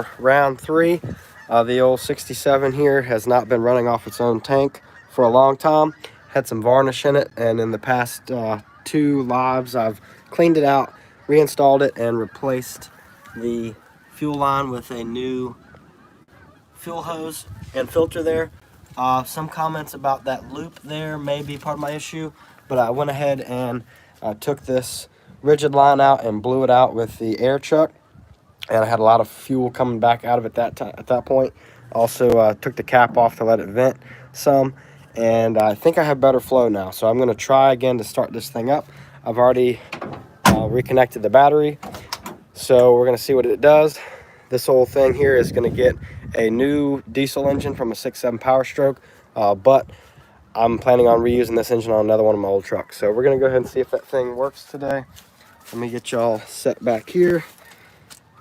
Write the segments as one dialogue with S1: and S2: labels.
S1: for round 3. The old 67 here has not been running off its own tank for a long time. Had some varnish in it, and in the past 2 lives I've cleaned it out, reinstalled it, and replaced the fuel line with a new fuel hose and filter there. Some comments about that loop there may be part of my issue, but I went ahead and took this rigid line out and blew it out with the air chuck, and I had a lot of fuel coming back out of it at that point. Also took the cap off to let it vent some, and I think I have better flow now, so I'm going to try again to start this thing up. I've already reconnected the battery, so we're going to see what it does. This whole thing here is going to get a new diesel engine from a 6.7 Power Stroke, but I'm planning on reusing this engine on another one of my old trucks. So we're going to go ahead and see if that thing works today. Let me get y'all set back here.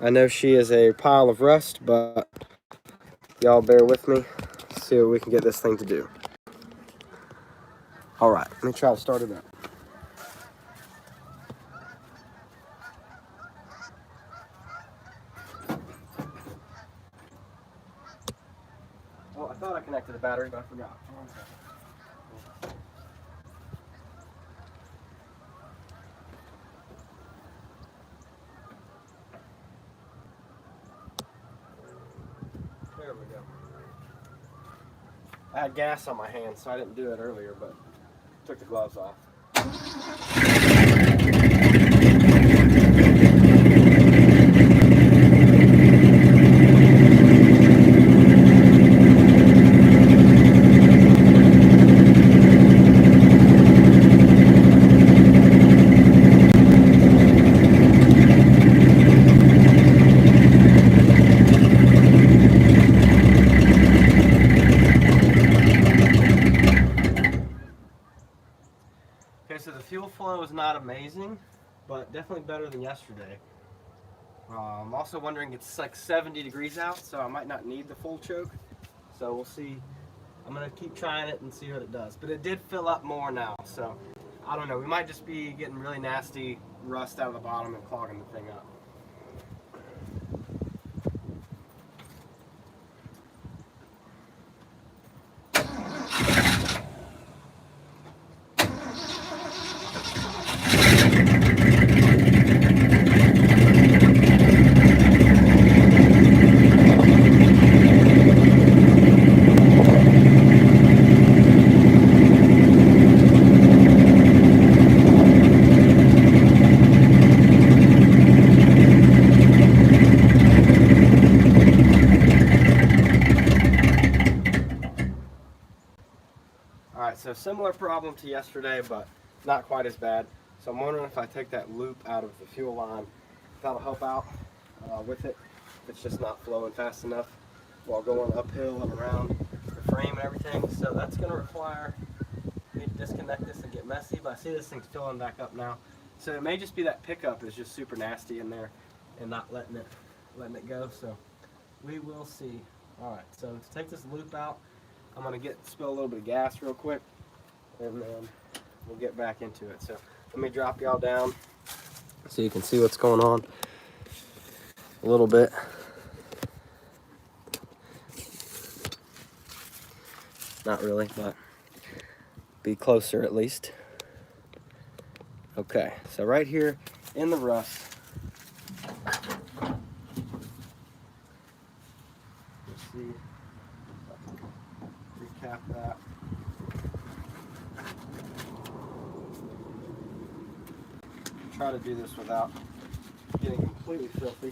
S1: I know she is a pile of rust, but y'all bear with me. See what we can get this thing to do. All right, let me try to start it up. Oh, I thought I connected the battery, but I forgot. There we go. I had gas on my hands, so I didn't do it earlier, but took the gloves off. Okay, so the fuel flow is not amazing, but definitely better than yesterday. I'm also wondering, it's like 70 degrees out, so I might not need the full choke. So we'll see. I'm going to keep trying it and see what it does. But it did fill up more now, so I don't know. We might just be getting really nasty rust out of the bottom and clogging the thing up. Alright, so similar problem to yesterday, but not quite as bad. So I'm wondering if I take that loop out of the fuel line, if that'll help out with it. It's just not flowing fast enough while going uphill and around the frame and everything. So that's going to require me to disconnect this and get messy, but I see this thing's filling back up now. So it may just be that pickup is just super nasty in there and not letting it go. So we will see. Alright, so to take this loop out, I'm going to spill a little bit of gas real quick, and then we'll get back into it. So let me drop y'all down so you can see what's going on a little bit. Not really, but be closer at least. Okay, so right here in the rust, you'll see, recap that. Try to do this without getting completely filthy.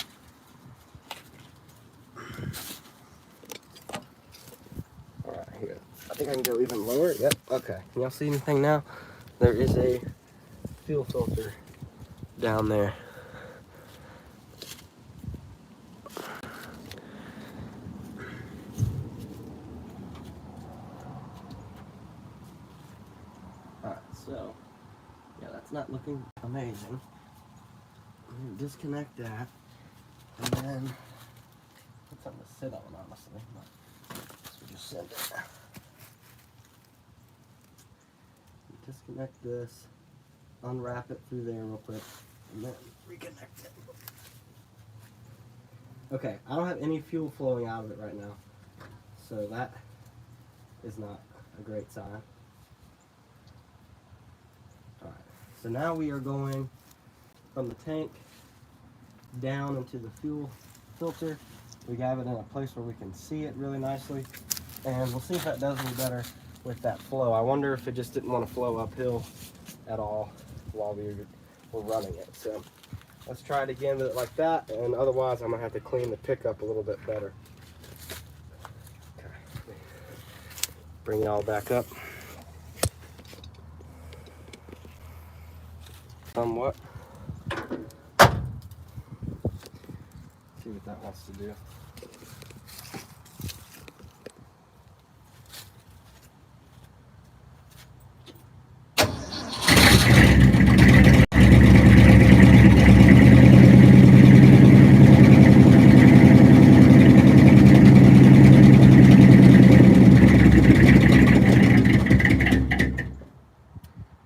S1: Alright, here. I think I can go even lower. Yep, okay. Can y'all see anything now? There is a fuel filter down there. Alright, so yeah, that's not looking amazing. I'm gonna disconnect that, and then put something to sit on, honestly. But we'll just send it. Disconnect this, unwrap it through there real quick, and then reconnect it. Okay, I don't have any fuel flowing out of it right now, so that is not a great sign. Alright, so now we are going from the tank down into the fuel filter. We have it in a place where we can see it really nicely, and we'll see if that does any better with that flow. I wonder if it just didn't want to flow uphill at all while we were running it. So let's try it again with it like that, and otherwise I'm gonna have to clean the pickup a little bit better. Okay. Bring it all back up somewhat. See what that wants to do.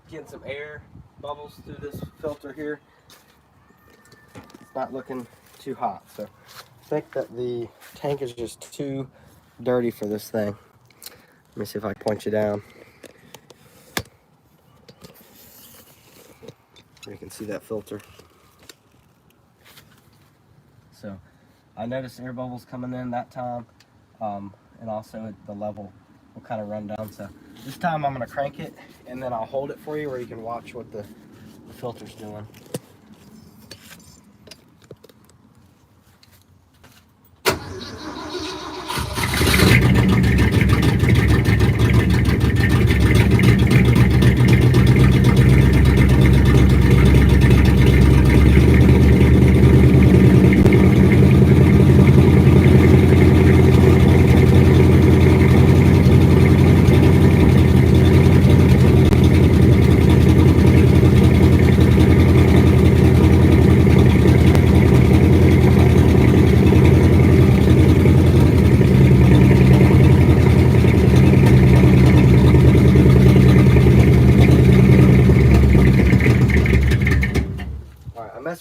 S1: Getting some air bubbles through this filter here. It's not looking too hot, so I think that the tank is just too dirty for this thing. Let me see if I can point you down. You can see that filter. So I noticed air bubbles coming in that time, and also the level will kind of run down. So this time I'm going to crank it, and then I'll hold it for you where you can watch what the filter's doing.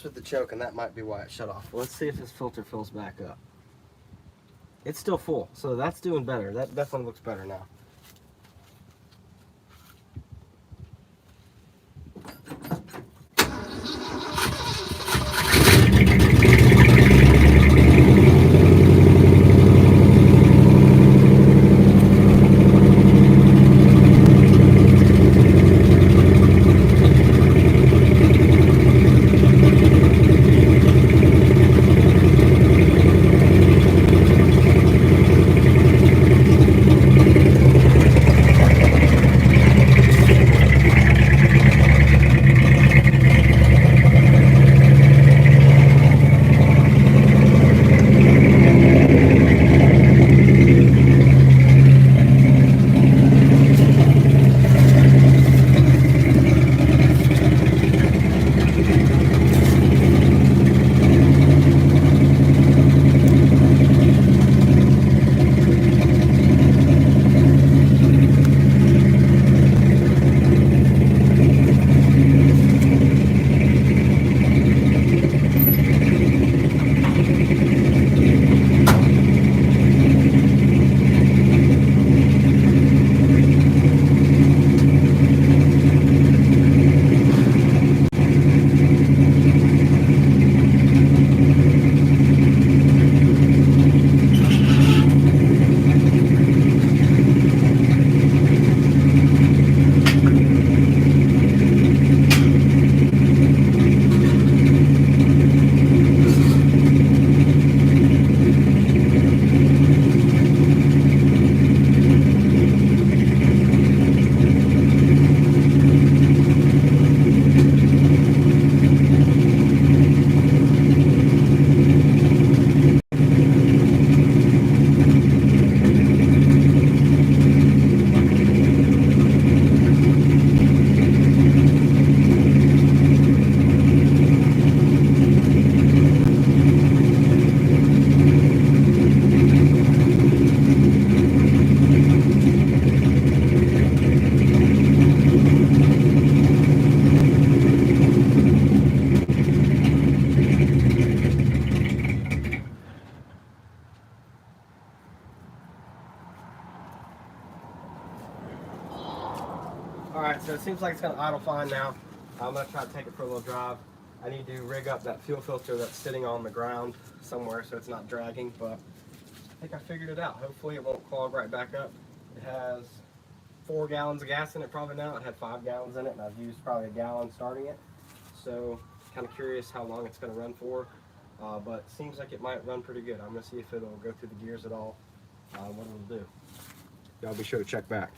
S1: With the choke, and that might be why it shut off. Let's see if this filter fills back up. It's still full, so that's doing better. That definitely looks better now. Alright, so it seems like it's going to idle fine now. I'm going to try to take it for a little drive. I need to rig up that fuel filter that's sitting on the ground somewhere so it's not dragging, but I think I figured it out. Hopefully it won't clog right back up. It has 4 gallons of gas in it probably now. It had 5 gallons in it, and I've used probably a gallon starting it. So kind of curious how long it's going to run for, but it seems like it might run pretty good. I'm going to see if it'll go through the gears at all, what it'll do. Y'all be sure to check back.